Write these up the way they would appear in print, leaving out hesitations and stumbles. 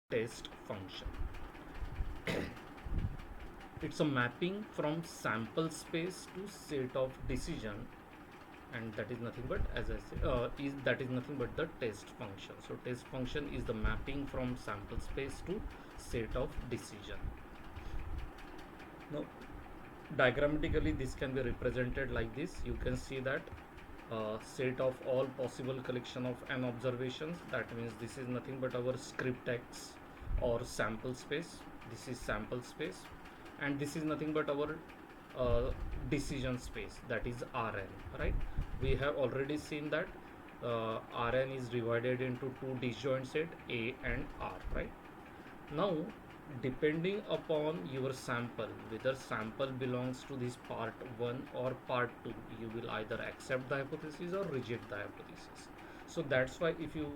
test function. It's a mapping from sample space to set of decision, and that is nothing but, as I say, is that is nothing but the test function. So test function is the mapping from sample space to set of decision. Now diagrammatically this can be represented like this. You can see that set of all possible collection of n observations. That means this is nothing but our script x or sample space. This is sample space, and this is nothing but our decision space, that is Rn, right? We have already seen that Rn is divided into two disjoint set A and R, right? Now, depending upon your sample, whether sample belongs to this part 1 or part 2, you will either accept the hypothesis or reject the hypothesis. So that's why if you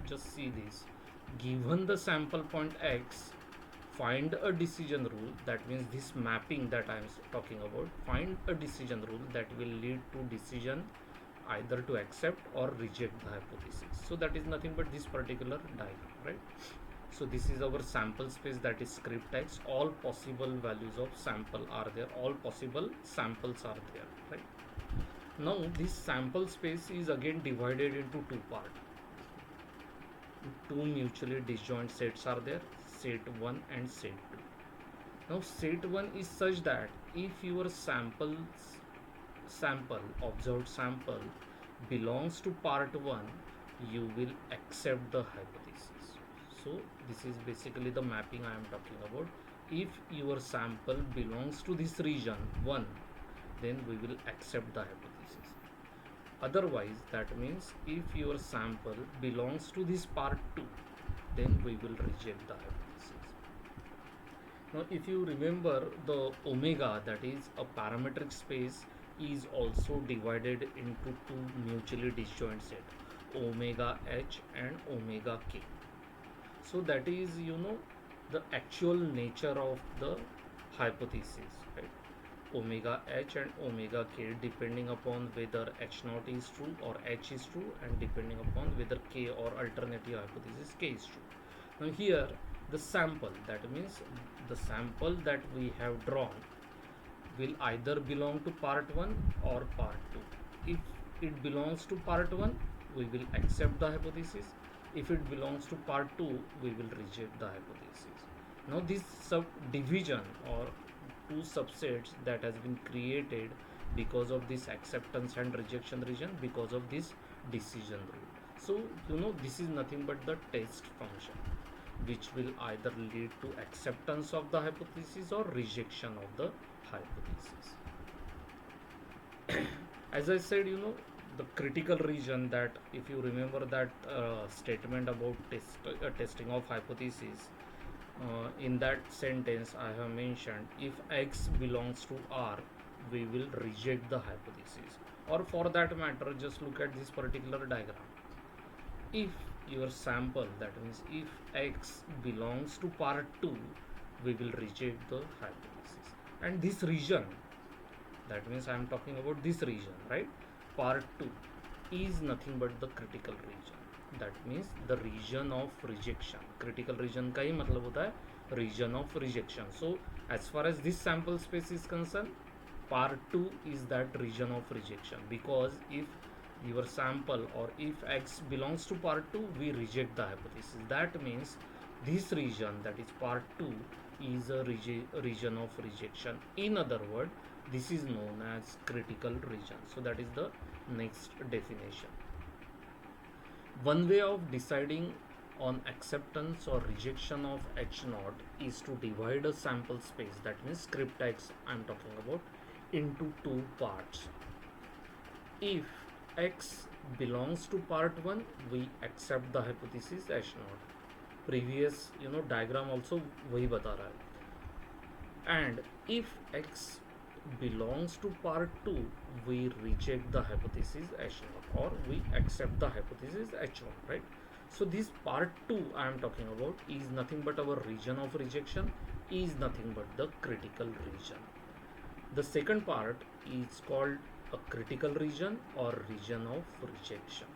just see this, given the sample point x, find a decision rule. That means this mapping that I am talking about, find a decision rule that will lead to decision either to accept or reject the hypothesis. So that is nothing but this particular diagram, right? So this is our sample space, that is script x. All possible values of sample are there, all possible samples are there, right? Now this sample space is again divided into two parts. Two mutually disjoint sets are there, set 1 and set 2. Now set 1 is such that if your sample observed sample belongs to part 1, you will accept the hypothesis. So this is basically the mapping I am talking about. If your sample belongs to this region 1, then we will accept the hypothesis. Otherwise, that means if your sample belongs to this part 2, then we will reject the hypothesis. Now if you remember, the omega, that is a parametric space, is also divided into two mutually disjoint set, omega h and omega k. So that is the actual nature of the hypothesis, right? Omega h and omega k, depending upon whether h naught is true or h is true, and depending upon whether k or alternative hypothesis k is true. Now here the sample, that means the sample that we have drawn, will either belong to part 1 or part 2. If it belongs to part 1, we will accept the hypothesis. If it belongs to part 2, we will reject the hypothesis. Now this subdivision or two subsets that has been created because of this acceptance and rejection region, because of this decision rule. So this is nothing but the test function, which will either lead to acceptance of the hypothesis or rejection of the hypothesis. As I said, the critical region, that if you remember that statement about testing of hypothesis, in that sentence I have mentioned, if x belongs to R, we will reject the hypothesis. Or for that matter, just look at this particular diagram. If your sample, that means if x belongs to part 2, we will reject the hypothesis. And this region, that means I am talking about this region, right? Part 2 is nothing but the critical region. That means the region of rejection. Critical region का ही मतलब होता है region of rejection. So as far as this sample space is concerned, part 2 is that region of rejection, because if your sample, or if x belongs to part 2, we reject the hypothesis. That means this region, that is part 2, is a region of rejection. In other words, this is known as critical region. So that is the next definition. One way of deciding on acceptance or rejection of h naught is to divide a sample space, that means script x I am talking about, into two parts. If x belongs to part 1, we accept the hypothesis h naught. Previous diagram also वही बता रहा है. And if x belongs to part 2, we reject the hypothesis h naught, or we accept the hypothesis h naught, right? So this part 2 I am talking about is nothing but our region of rejection, is nothing but the critical region. The second part is called a critical region or region of rejection.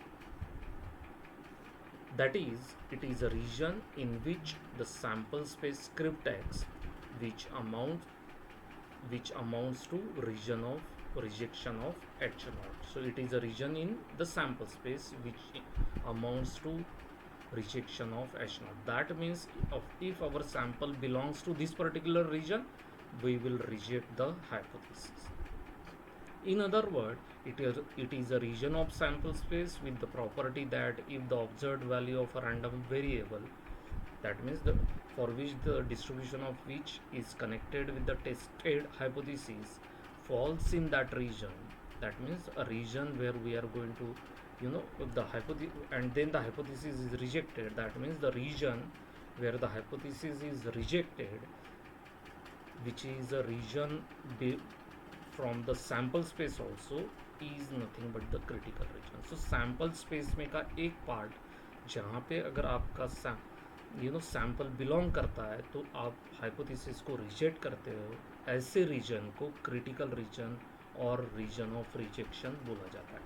That is, it is a region in which the sample space script x, which amount which amounts to region of rejection of h naught. So it is a region in the sample space which amounts to rejection of h naught. That means if our sample belongs to this particular region, we will reject the hypothesis. In other words, it is a region of sample space with the property that if the observed value of a random variable, that means for which the distribution of which is connected with the tested hypothesis, falls in that region, that means a region where we are going to, the hypothesis, and then the hypothesis is rejected, that means the region where the hypothesis is rejected, which is a region from the sample space also, is nothing but the critical region. So sample space में का एक part जहाँ पे अगर आपका sample belong करता है तो आप हाइपोथेसिस को रिजेक्ट करते हो, ऐसे रीजन को क्रिटिकल रीजन और रीजन ऑफ रिजेक्शन बोला जाता है.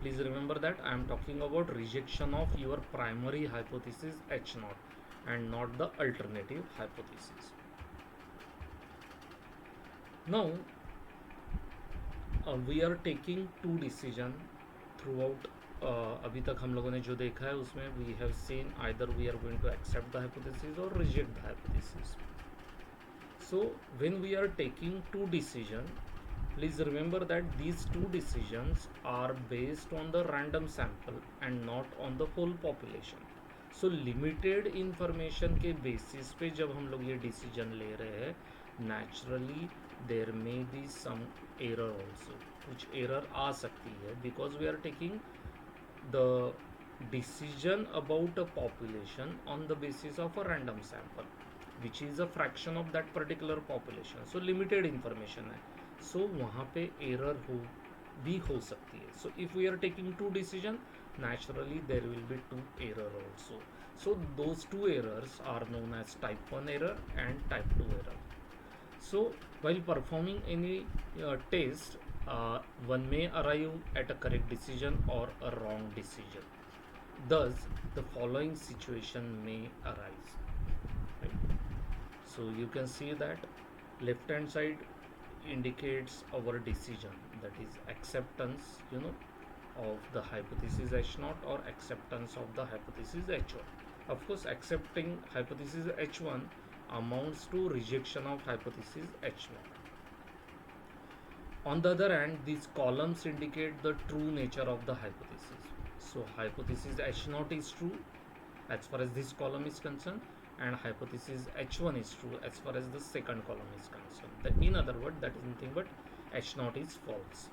Please remember that I am talking about rejection of your primary hypothesis H naught and not the alternative hypothesis. Now we are taking two decision throughout. अभी तक हम लोगों ने जो देखा है उसमें we have seen either we are going to accept the hypothesis or reject the hypothesis. So when we are taking two decision, please remember that these two decisions are based on the random sample and not on the whole population. So limited information के basis पे जब हम लोग ये decision ले रहे हैं, naturally there may be some error also. कुछ error आ सकती है because we are taking the decision about a population on the basis of a random sample, which is a fraction of that particular population. So limited information है, so वहाँ पे error भी हो सकती है. So if we are taking two decision, naturally there will be two error also. So those two errors are known as type 1 error and type 2 error. So while performing any test, one may arrive at a correct decision or a wrong decision. Thus, the following situation may arise. Right? So you can see that left hand side indicates our decision, that is acceptance, of the hypothesis H0 or acceptance of the hypothesis H1. Of course, accepting hypothesis H1 amounts to rejection of hypothesis H0. On the other hand, these columns indicate the true nature of the hypothesis. So hypothesis H0 is true as far as this column is concerned, and hypothesis H1 is true as far as the second column is concerned. In other words, that is nothing but H0 is false.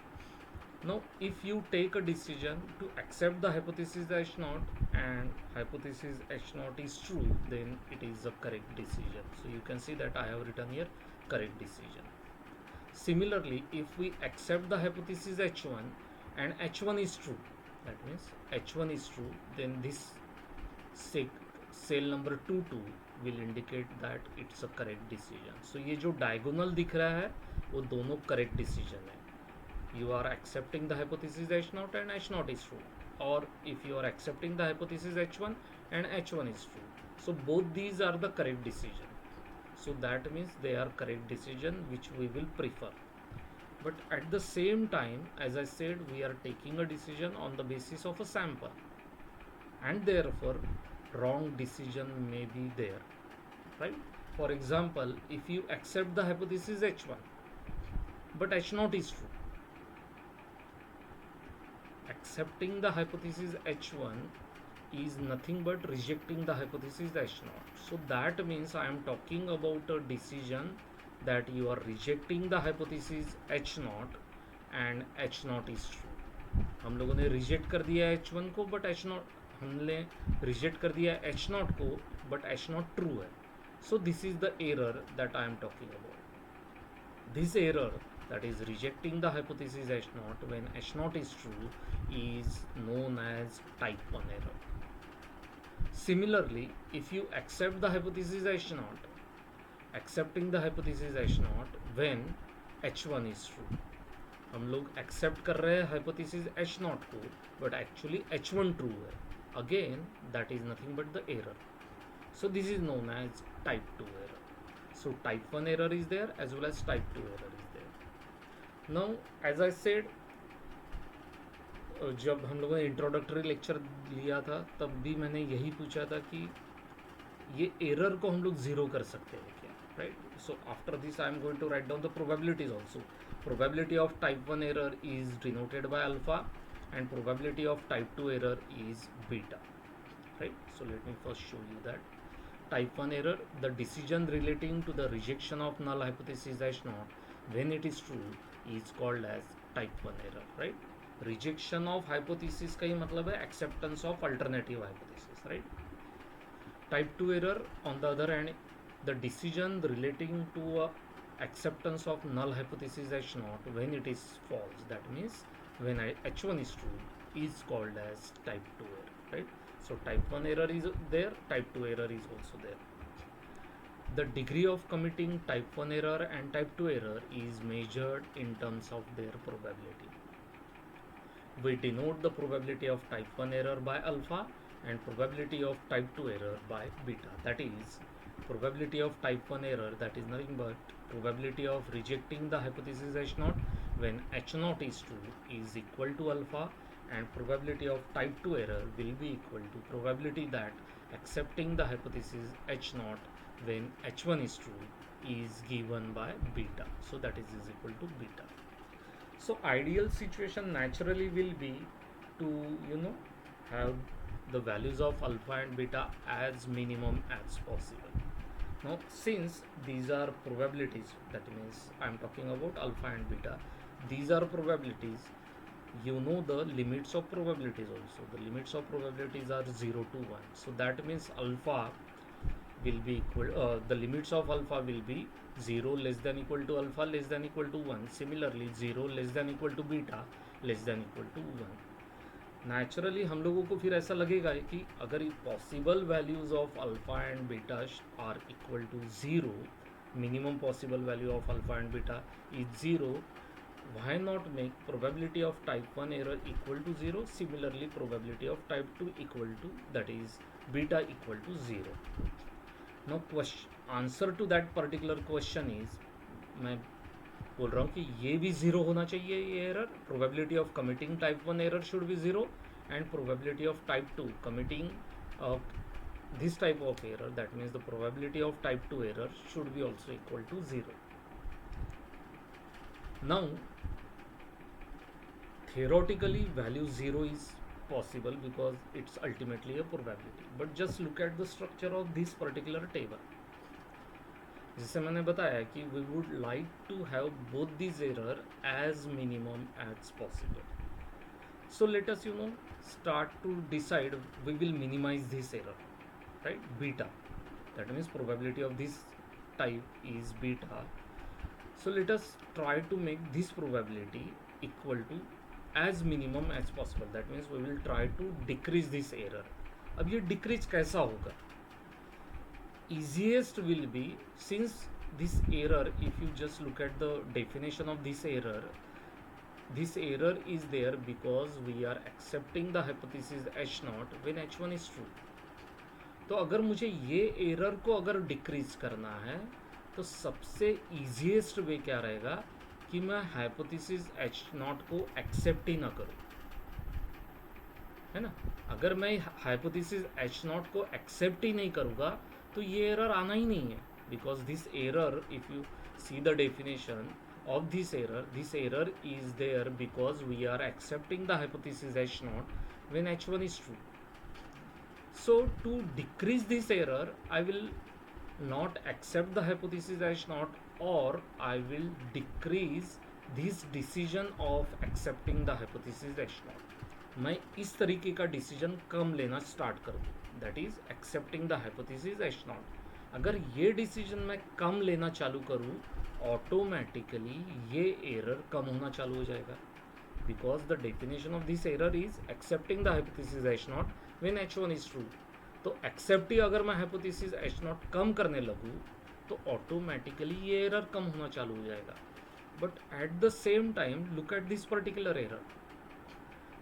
Now if you take a decision to accept the hypothesis H0 and hypothesis H0 is true, then it is a correct decision. So you can see that I have written here correct decision. Similarly, if we accept the hypothesis H1 and H1 is true, that means H1 is true, then this cell number 22 will indicate that it's a correct decision. So ये जो diagonal दिख रहा है वो दोनों correct decision है. You are accepting the hypothesis H0 and H0 is true, or if you are accepting the hypothesis H1 and H1 is true, so both these are the correct decision. So that means they are correct decision which we will prefer. But at the same time, as I said, we are taking a decision on the basis of a sample, and therefore wrong decision may be there, right? For example, if you accept the hypothesis H1 but H0 is true, accepting the hypothesis H1 is nothing but rejecting the hypothesis H0. So that means I am talking about a decision that you are rejecting the hypothesis H0 and H0 is true. हम लोगों ने reject कर दिया H1 को, but H0 हमने reject कर दिया H0 को, बट H0 ट्रू है. So this is the error that I am talking about. This error, that is rejecting the hypothesis H0 when H0 is true, is known as type 1 error. Similarly, if you accept the hypothesis H0, accepting the hypothesis H0 when H1 is true, हम लोग accept कर रहे हैं hypothesis H0 को, but actually H1 true है. again that is nothing but the error. So this is known as type 2 error. So type 1 error is there as well as type 2 error is there. Now as I said, जब हम लोगों ने introductory lecture लिया था तब भी मैंने यही पूछा था कि ये एरर को हम लोग ज़ीरो कर सकते हैं क्या, right. So after this I am going to write down the probabilities also. Probability of type 1 error is denoted by alpha and probability of type 2 error is beta, right. So let me first show you that. Type 1 error, the decision relating to the rejection of null hypothesis H naught when it is true is called as type 1 error, right. Rejection of hypothesis का ही मतलब है acceptance of alternative hypothesis, right. Type 2 error on the other hand, the decision relating to acceptance of null hypothesis H naught when it is false, that means when H1 is true, is called as type 2 error, right. So type 1 error is there, type 2 error is also there. The degree of committing type 1 error and type 2 error is measured in terms of their probability. We denote the probability of type 1 error by alpha and probability of type 2 error by beta. That is, probability of type 1 error, that is nothing but probability of rejecting the hypothesis H naught when H naught is true is equal to alpha, and probability of type 2 error will be equal to probability that accepting the hypothesis H naught when H1 is true is given by beta. So that is equal to beta. So ideal situation naturally will be to have the values of alpha and beta as minimum as possible. Now since these are probabilities, that means I am talking about alpha and beta, these are probabilities, you know the limits of probabilities also. The limits of probabilities are 0 to 1. So that means alpha will be equal, the limits of alpha will be 0 less than equal to alpha less than equal to 1. Similarly 0 less than equal to beta less than equal to 1. Naturally हम लोगों को फिर ऐसा लगेगा कि अगर possible values of alpha and beta are equal to 0, minimum possible value of alpha and beta is 0, why not make probability of type 1 error equal to 0? Similarly probability of type 2 equal to, that is beta equal to 0. Now answer to that particular question is, मैं बोल रहा हूँ कि ये भी 0 होना चाहिए ये error. Probability of committing type 1 error should be 0 and probability of type 2 committing this type of error, that means the probability of type 2 error should be also equal to 0. Now theoretically value 0 is possible because it's ultimately a probability, but just look at the structure of this particular table. जिससे मैंने बताया कि we would like to have both these error as minimum as possible. So let us start to decide, we will minimize this error, right? Beta, that means probability of this type is beta. So let us try to make this probability equal to as minimum as possible. That means we will try to decrease this error. अब ये decrease कैसा होगा? Easiest will be, since this error, if you just look at the definition of this error is there because we are accepting the hypothesis H naught when H1 is true. तो अगर मुझे ये error को अगर decrease करना है तो सबसे ईजीएस्ट वे क्या रहेगा कि मैं हाइपोथेसिस H नॉट को एक्सेप्ट ही ना करूं, है ना. अगर मैं हाइपोथेसिस H नॉट को एक्सेप्ट ही नहीं करूंगा तो ये एरर आना ही नहीं है, because this error, if you see the definition of this error is there because we are accepting the hypothesis H naught when H1 is true. So to decrease this error, I will not accept the hypothesis H naught, or I will decrease this decision of accepting the hypothesis H naught. मैं इस तरीके का decision कम लेना start कर दूँ, that is accepting the hypothesis H naught. अगर ये decision मैं कम लेना चालू करूँ, ऑटोमेटिकली ये एरर कम होना चालू हो जाएगा, because the definition of this error is accepting the hypothesis H naught when H1 is true. तो एक्सेप्ट ही अगर मैं हाइपोथेसिस H naught कम करने लगूँ तो ऑटोमेटिकली ये एरर कम होना चालू हो जाएगा. But at the same time look at this particular error.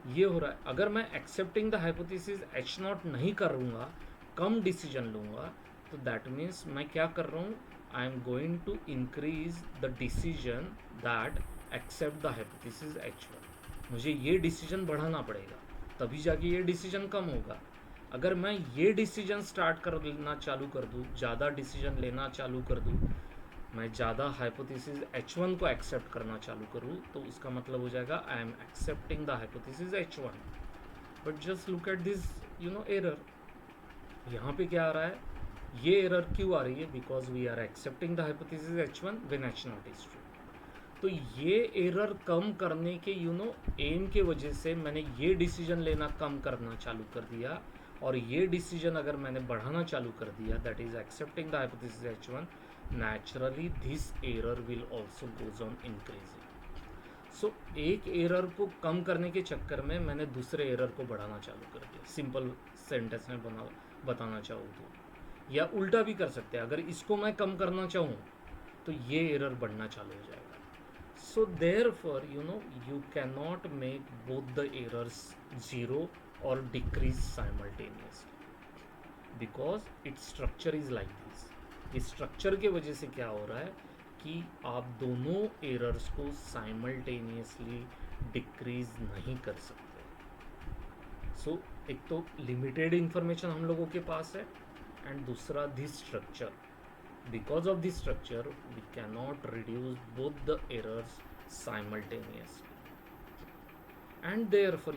ये हो रहा है। अगर मैं accepting the hypothesis H not नहीं करूँगा, कम डिसीजन लूँगा, तो दैट मीन्स मैं क्या कर रहा हूँ, I am going to increase the decision that accept the hypothesis H one. मुझे ये डिसीजन बढ़ाना पड़ेगा, तभी जाके ये डिसीजन कम होगा। अगर मैं ये डिसीजन स्टार्ट कर लेना चालू कर दूँ, ज़्यादा डिसीजन लेना चालू कर दूँ, मैं ज़्यादा हाइपोथेसिस H1 को एक्सेप्ट करना चालू करूँ, तो उसका मतलब हो जाएगा I am accepting the hypothesis H1। But just look at this error. यहाँ पे क्या आ रहा है, ये एरर क्यों आ रही है, because we are accepting the hypothesis H1 when H naught is true. तो ये एरर कम करने के एम के वजह से मैंने ये डिसीजन लेना कम करना चालू कर दिया, और ये डिसीजन अगर मैंने बढ़ाना चालू कर दिया, that is accepting the hypothesis H1, naturally this error will also goes on increasing. सो एक एरर को कम करने के चक्कर में मैंने दूसरे एरर को बढ़ाना चालू कर दिया। सिंपल सेंटेंस में बताना चाहूँ तो, या उल्टा भी कर सकते हैं, अगर इसको मैं कम करना चाहूँ तो ये एरर बढ़ना चालू हो जाएगा। So therefore you can not make both the errors zero और decrease simultaneously, because its structure is like this. इस स्ट्रक्चर के वजह से क्या हो रहा है कि आप दोनों एरर्स को साइमल्टेनियसली डिक्रीज नहीं कर सकते। सो एक तो लिमिटेड इंफॉर्मेशन हम लोगों के पास है, एंड दूसरा this structure, because of this structure we can not reduce both the errors simultaneously, and therefore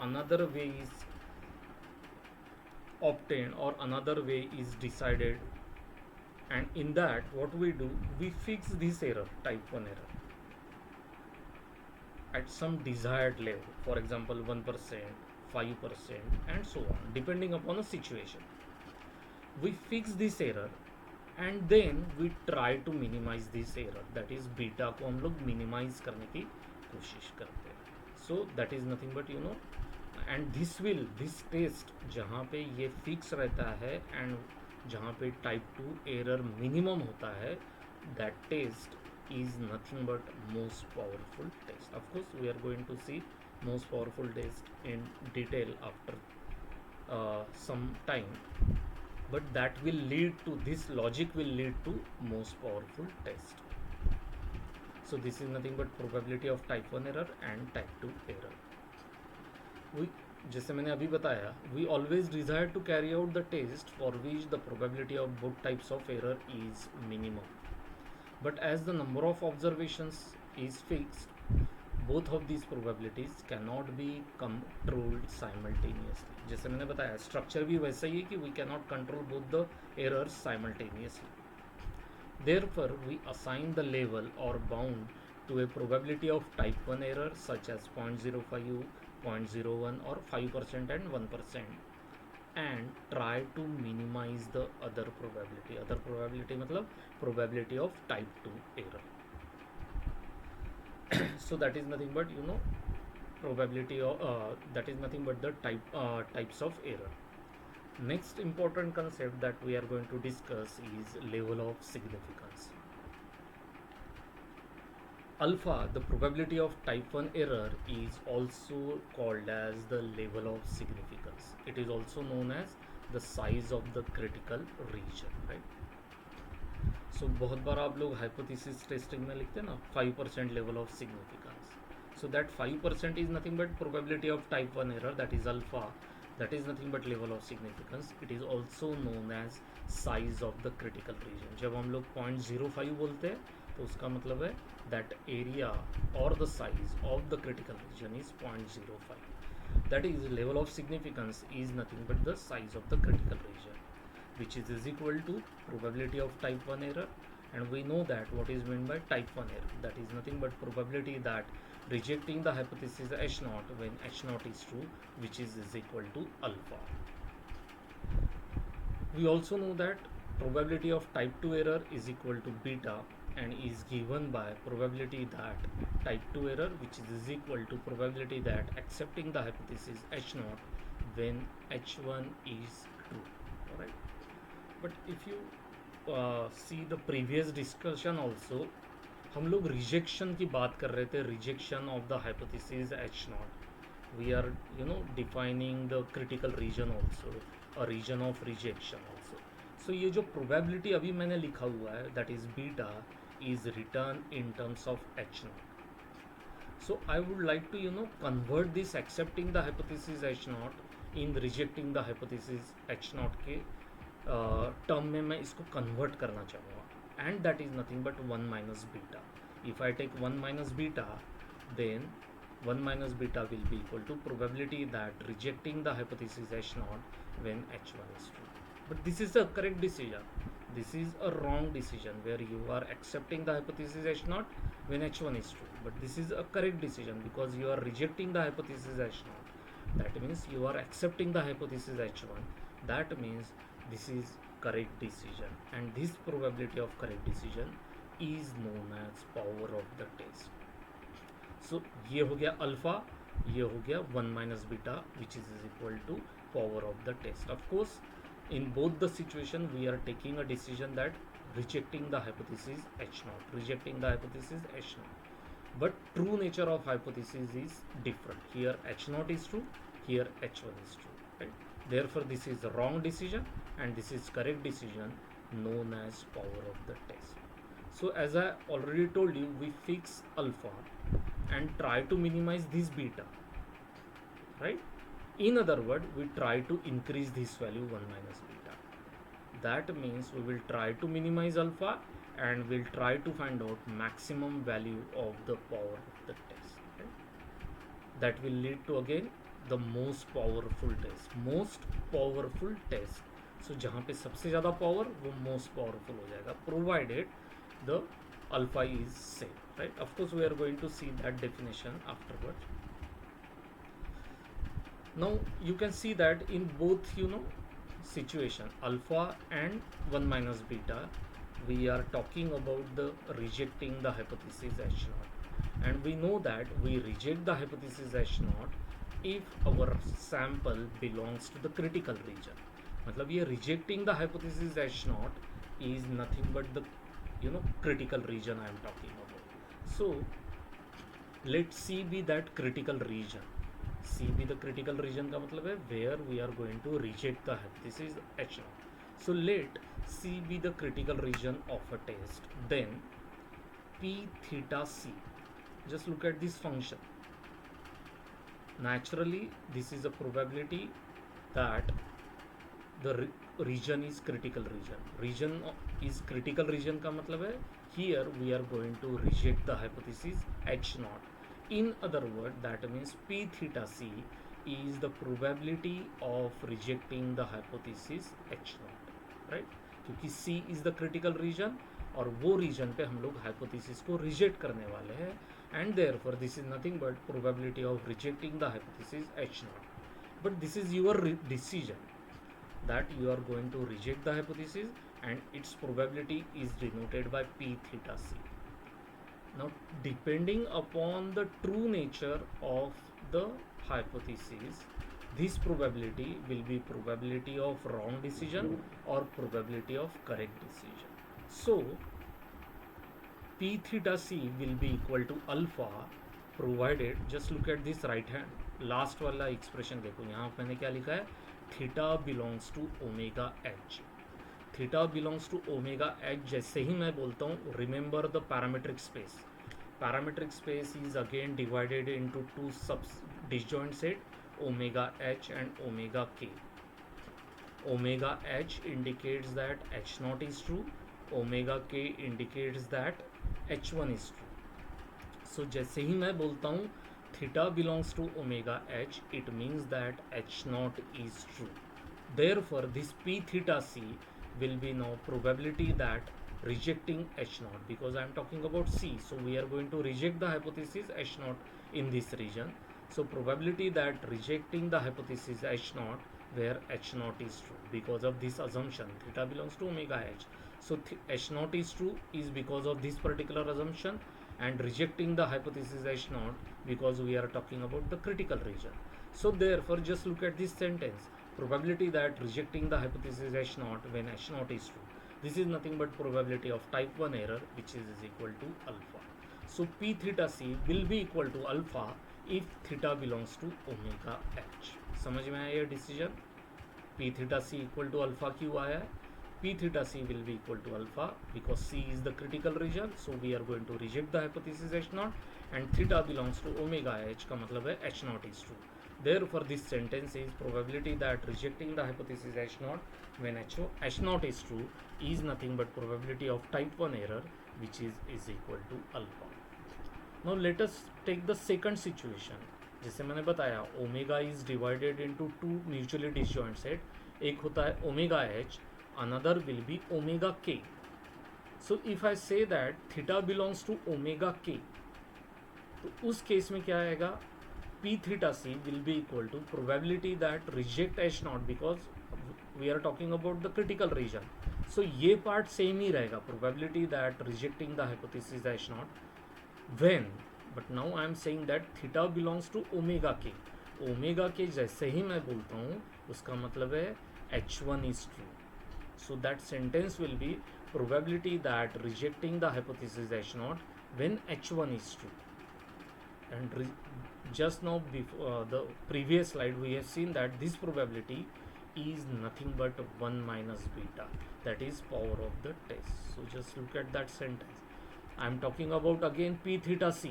another way is obtained or another way is decided, and in that what we do, we fix this error, type 1 error, at some desired level, for example 1%, 5%, and so on, depending upon the situation. We fix this error and then we try to minimize this error, that is beta को हम लोग minimize करने की कोशिश करते हैं. So that is nothing but and this test जहाँ पे ये fix रहता है and जहाँ पे type 2 error minimum होता है, that test is nothing but most powerful test. Of course we are going to see most powerful test in detail after some time, but that will lead to, this logic will lead to most powerful test. So this is nothing but probability of type 1 error and type 2 error. We, जैसे मैंने अभी बताया, we always desire to carry out the test for which the probability of both types of error is minimum, but as the number of observations is fixed, both of these probabilities cannot be controlled simultaneously. जैसे मैंने बताया, structure भी वैसा ही है कि we cannot control both the errors simultaneously. Therefore, we assign the label or bound to a probability of type 1 error such as 0.05, 0.01 or 5% and 1%, and try to minimize the other probability. Other probability मतलब probability of type 2 error. So that is nothing but probability of that is nothing but the types of error. Next important concept that we are going to discuss is level of significance. Alpha, the probability of type 1 error, is also called as the level of significance. It is also known as the size of the critical region, right? So बहुत बार आप लोग hypothesis testing में लिखते हैं ना 5% level of significance. So that 5% is nothing but probability of type 1 error, that is alpha. That is nothing but level of significance. It is also known as size of the critical region. जब हम लोग 0.05 बोलते हैं तो उसका मतलब है that area or the size of the critical region is 0.05. That is level of significance is nothing but the size of the critical region, which is equal to probability of type 1 error, and we know that what is meant by type 1 error, that is nothing but probability that rejecting the hypothesis H naught when H naught is true, which is equal to alpha. We also know that probability of type 2 error is equal to beta and is given by probability that type 2 error, which is equal to probability that accepting the hypothesis H naught when H1 is true. Alright, but if you see the previous discussion also, हम लोग rejection की बात कर रहे थे, rejection of the hypothesis H naught. we are defining the critical region also, a region of rejection also. So ये जो probability अभी मैंने लिखा हुआ है, that is beta, is written in terms of h naught. So I would like to convert this accepting the hypothesis h naught in rejecting the hypothesis h naught के term में मैं इसको कन्वर्ट करना चाहूँगा, and that is nothing but 1 minus beta. If I take 1 minus beta, then 1 minus beta will be equal to probability that rejecting the hypothesis h naught when h1 is true. But this is a correct decision. This is a wrong decision where you are accepting the hypothesis h naught when h1 is true. But this is a correct decision because you are rejecting the hypothesis h naught. That means you are accepting the hypothesis h1. That means this is correct decision, and this probability of correct decision is known as power of the test. So ये हो गया alpha, ये हो गया 1 minus beta which is equal to power of the test. Of course in both the situation we are taking a decision that rejecting the hypothesis h naught, rejecting the hypothesis h naught, but true nature of hypothesis is different. Here h naught is true, here h1 is true, right? Therefore this is the wrong decision and this is correct decision, known as power of the test. So as I already told you, we fix alpha and try to minimize this beta, right? In other word, we try to increase this value 1 minus beta. That means we will try to minimize alpha and we'll try to find out maximum value of the power of the test, right? That will lead to again the most powerful test. Most powerful test. So जहाँ पे सबसे ज़्यादा power वो most powerful हो जाएगा, provided the alpha is same, right? Of course we are going to see that definition afterwards. Now you can see that in both situation alpha and 1 minus beta, we are talking about the rejecting the hypothesis h naught, and we know that we reject the hypothesis h naught if our sample belongs to the critical region. मतलब ये rejecting the hypothesis h naught is nothing but the critical region I am talking about. So let C be that critical region. C be the critical region का मतलब है where we are going to reject the hypothesis h naught. So let C be the critical region of a test. Then P theta C. Just look at this function. Naturally, this is a probability that the region is critical region. Region is critical region का मतलब है here we are going to reject the hypothesis h naught. In other word, that means P theta C is the probability of rejecting the hypothesis h naught, right? क्योंकि C is the critical region और वो region पे हम लोग hypothesis को reject करने वाले हैं, and therefore this is nothing but probability of rejecting the hypothesis h naught. But this is your decision that you are going to reject the hypothesis, and its probability is denoted by P theta C. Now depending upon the true nature of the hypothesis, this probability will be probability of wrong decision or probability of correct decision. So P theta C will be equal to alpha provided, just look at this right hand last वाला expression देखो, यहाँ मैंने क्या लिखा है, theta belongs to omega H. Theta belongs to omega H जैसे ही मैं बोलता हूँ, remember the parametric space. Parametric space is again divided into two sub disjoint set, omega H and omega K. Omega H indicates that h naught is true, omega K indicates that h1 is true. So जैसे ही मैं बोलता हूँ theta belongs to omega h, it means that h naught is true. Therefore this P theta C will be now probability that rejecting h naught, because I am talking about C, so we are going to reject the hypothesis h naught in this region. So probability that rejecting the hypothesis h naught where h naught is true, because of this assumption theta belongs to omega h. So h naught is true is because of this particular assumption, and rejecting the hypothesis h naught because we are talking about the critical region. So therefore just look at this sentence, probability that rejecting the hypothesis h naught when h naught is true, this is nothing but probability of type 1 error, which is equal to alpha. So P theta C will be equal to alpha if theta belongs to omega h. समझ में आया ये decision? p theta c equal to alpha क्यों आया है? p theta c will be equal to alpha because c is the critical region, so we are going to reject the hypothesis h naught, and theta belongs to omega h का मतलब है h naught is true. Therefore this sentence is probability that rejecting the hypothesis h naught when h naught is true is nothing but probability of type 1 error, which is equal to alpha. Now let us take the second situation. जैसे मैंने बताया omega is divided into two mutually disjoint set. एक होता है omega H, another will be omega K. So if I say that theta belongs to omega K, तो उस case में क्या आएगा? P theta C will be equal to probability that reject H naught, because we are talking about the critical region. So ये part same ही रहेगा, probability that rejecting the hypothesis H not when, but now I am saying that theta belongs to omega k. Omega के जैसे ही मैं बोलता हूँ उसका मतलब है h1 is true. So that sentence will be probability that rejecting the hypothesis h naught when h1 is true. And just now before the previous slide we have seen that this probability is nothing but 1 minus beta, that is power of the test. So just look at that sentence. I am talking about again P theta C,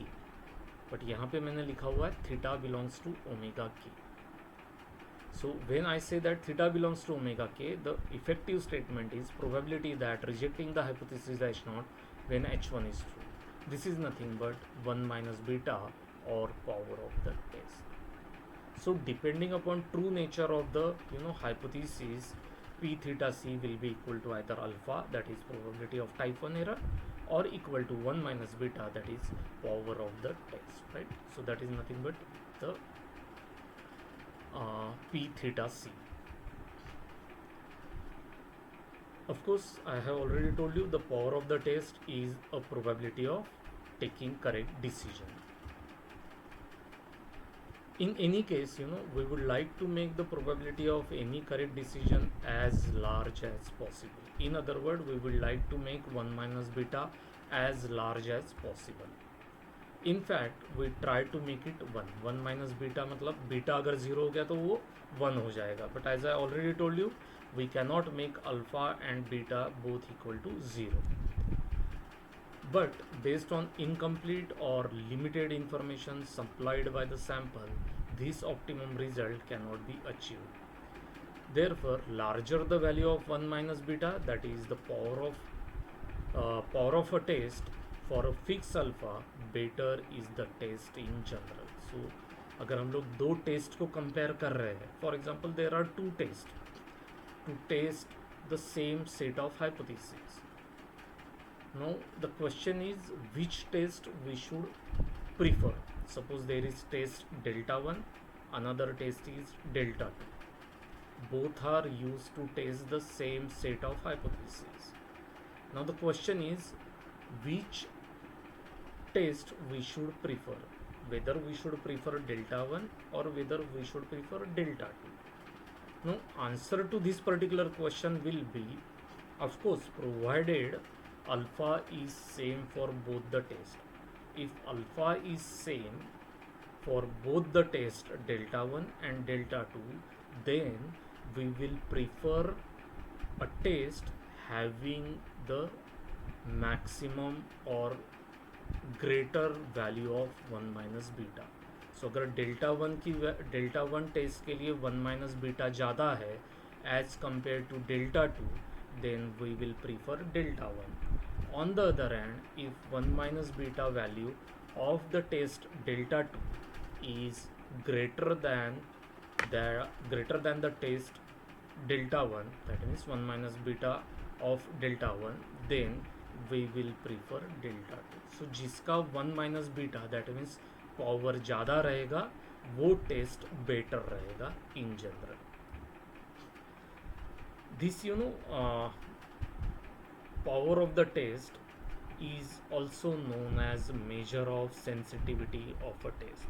but यहाँ पे मैंने लिखा हुआ है theta belongs to omega K. So when I say that theta belongs to omega K, the effective statement is probability that rejecting the hypothesis H naught when h1 is true. This is nothing but 1 minus beta or power of the test. So depending upon true nature of the hypothesis, p theta c will be equal to either alpha, that is probability of type 1 error, or equal to 1 minus beta, that is power of the test, right? So that is nothing but the p theta c. Of course, I have already told you the power of the test is a probability of taking correct decision. In any case, we would like to make the probability of any correct decision as large as possible. In other words, we would like to make 1 minus beta as large as possible. In fact, we try to make it 1. 1 minus beta मतलब beta अगर 0 हो गया तो वो 1 हो जाएगा. But as I already told you, we cannot make alpha and beta both equal to 0. But based on incomplete or limited information supplied by the sample, this optimum result cannot be achieved. Therefore, larger the value of 1 minus beta, that is the power of a test for a fixed alpha, better is the test in general. So अगर हम लोग दो test को compare कर रहे हैं, for example there are two test to test the same set of hypothesis. Now the question is which test we should prefer. Suppose there is test delta 1, another test is delta 2. Both are used to test the same set of hypotheses. Now the question is which test we should prefer, whether we should prefer delta 1 or whether we should prefer delta 2. Now answer to this particular question will be, of course, provided alpha is same for both the test. If alpha is same for both the test delta 1 and delta 2, then we will prefer a test having the maximum or greater value of 1 minus beta. So अगर delta 1 test के लिए 1 minus beta ज़्यादा है as compared to delta 2, then we will prefer delta 1. On the other hand, if 1 minus beta value of the test delta 2 is greater than the test delta 1, that means 1 minus beta of delta 1, then we will prefer delta 2. So जिसका 1 minus beta, that means power ज़्यादा रहेगा, वो taste better रहेगा in general. This power of the test is also known as measure of sensitivity of a test.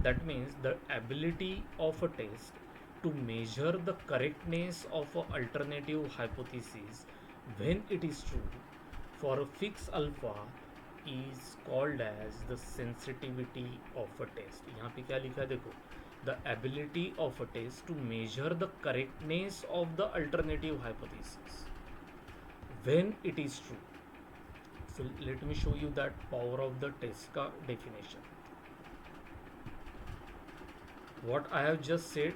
That means the ability of a test to measure the correctness of an alternative hypothesis when it is true for a fixed alpha is called as the sensitivity of a test. यहाँ पे क्या लिखा है देखो, the ability of a test to measure the correctness of the alternative hypothesis when it is true. So let me show you that power of the test का definition. What I have just said,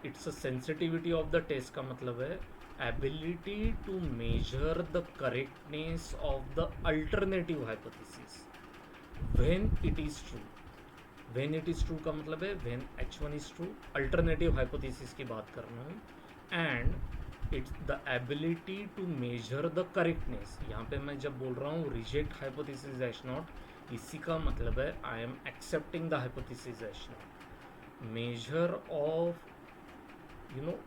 it's a sensitivity of the test का मतलब है ability to measure the correctness of the alternative hypothesis when it is true. When it is true का मतलब है when H1 is true, alternative hypothesis की बात कर रहा हूँ, and it's the ability to measure the correctness. यहाँ पे मैं जब बोल रहा हूँ reject hypothesis H0, इसी का मतलब है I am accepting the hypothesis H0. Measure of, you know,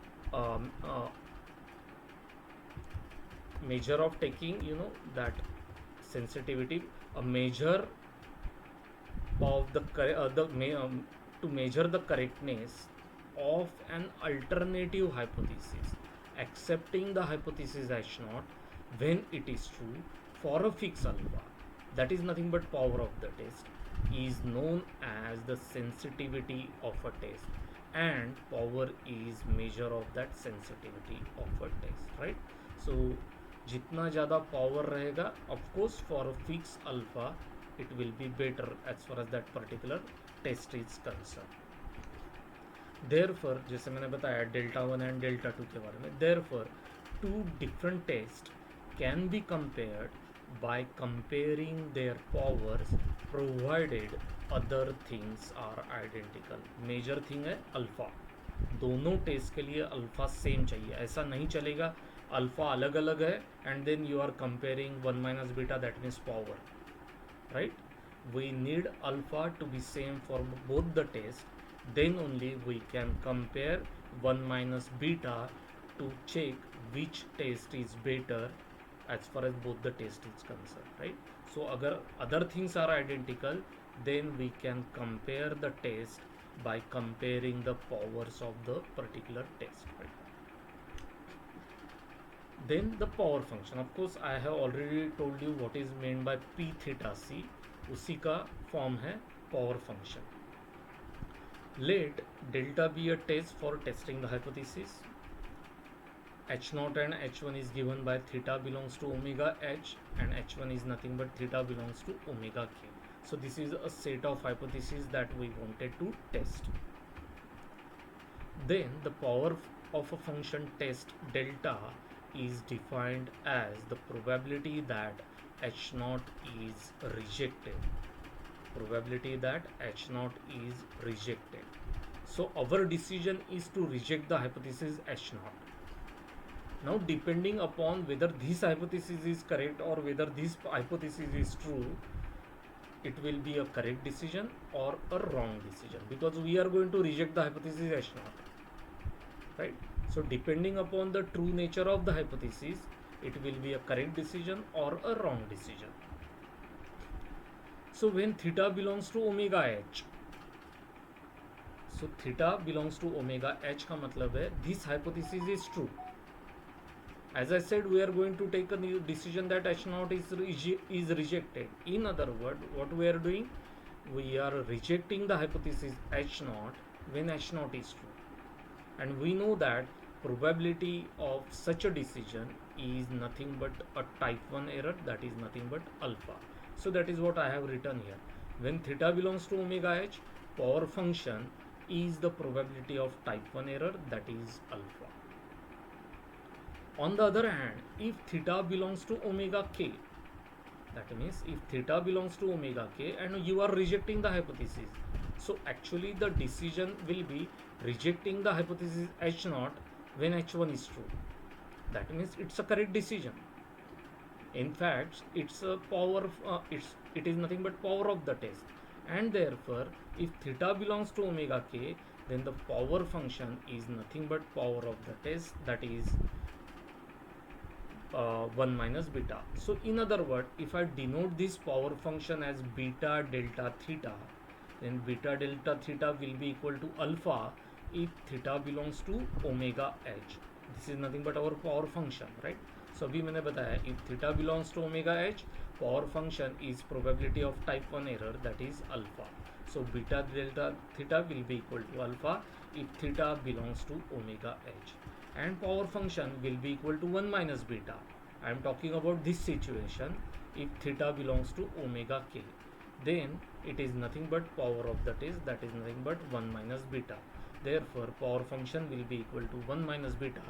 measure of taking, you know, that sensitivity, a measure of the to measure the correctness of an alternative hypothesis, accepting the hypothesis H0 when it is true for a fixed alpha, that is nothing but power of the test, is known as the sensitivity of a test, and power is measure of that sensitivity of a test, right? So जितना ज़्यादा power रहेगा, of course for a fixed alpha it will be better as far as that particular test is concerned. Therefore जैसे मैंने बताया delta 1 and delta 2 के बारे में, therefore two different tests can be compared by comparing their powers provided other things are identical. Major thing है alpha, दोनों test के लिए अल्फ़ा सेम चाहिए. ऐसा नहीं चलेगा अल्फ़ा अलग अलग है and then you are comparing 1 minus beta, that means power, right? We need alpha to be same for both the tests, then only we can compare 1 minus beta to check which test is better as far as both the test is concerned, right? So agar other things are identical, then we can compare the test by comparing the powers of the particular test, right? Then the power function, of course I have already told you what is meant by p theta c, उसी का form है power function. Let delta be a test for testing the hypothesis. H0 and H1 is given by theta belongs to omega H and H1 is nothing but theta belongs to omega K. So this is a set of hypotheses that we wanted to test. Then the power of a function test delta is defined as the probability that H0 is rejected. Probability that H0 is rejected. So our decision is to reject the hypothesis H0. Now depending upon whether this hypothesis is correct or whether this hypothesis is true, it will be a correct decision or a wrong decision, because we are going to reject the hypothesis H0, right? So depending upon the true nature of the hypothesis, it will be a correct decision or a wrong decision. So when theta belongs to omega H, so theta belongs to omega H का मतलब है this hypothesis is true. As I said, we are going to take a new decision that H0 is rejected. In other words, what we are doing, we are rejecting the hypothesis H0 when H0 is true. And we know that probability of such a decision is nothing but a type 1 error, that is nothing but alpha. So that is what I have written here. When theta belongs to omega H, power function is the probability of type 1 error, that is alpha. On the other hand, if theta belongs to omega K, that means if theta belongs to omega K and you are rejecting the hypothesis, so actually the decision will be rejecting the hypothesis H0 when H1 is true. That means it's a correct decision. In fact, it's a power, it is nothing but power of the test. And therefore, if theta belongs to omega K, then the power function is nothing but power of the test, that is 1 minus beta. So in other words, if I denote this power function as beta delta theta, then beta delta theta will be equal to alpha if theta belongs to omega H. This is nothing but our power function, right? सो अभी मैंने बताया if theta belongs to omega H, power function is probability of type 1 error that is alpha. So beta delta theta will be equal to alpha if theta belongs to omega h, and power function will be equal to 1 minus beta. I am talking about this situation. If theta belongs to omega k, then it is nothing but power of the test, that is nothing but 1 minus beta. Therefore power function will be equal to 1 minus beta,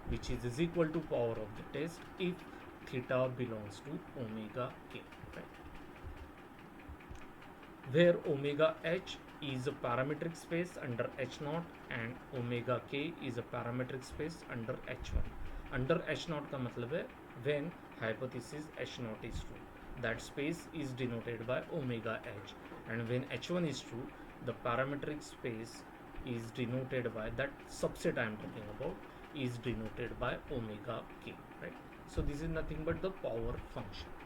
which is equal to power of the test if theta belongs to omega k, right? Where omega h is a parametric space under h naught and omega k is a parametric space under h1. Under h naught का मतलब है when hypothesis h naught is true, that space is denoted by omega h, and when h1 is true, the parametric space is denoted by, that subset I am talking about, is denoted by omega k, right? So this is nothing but the power function.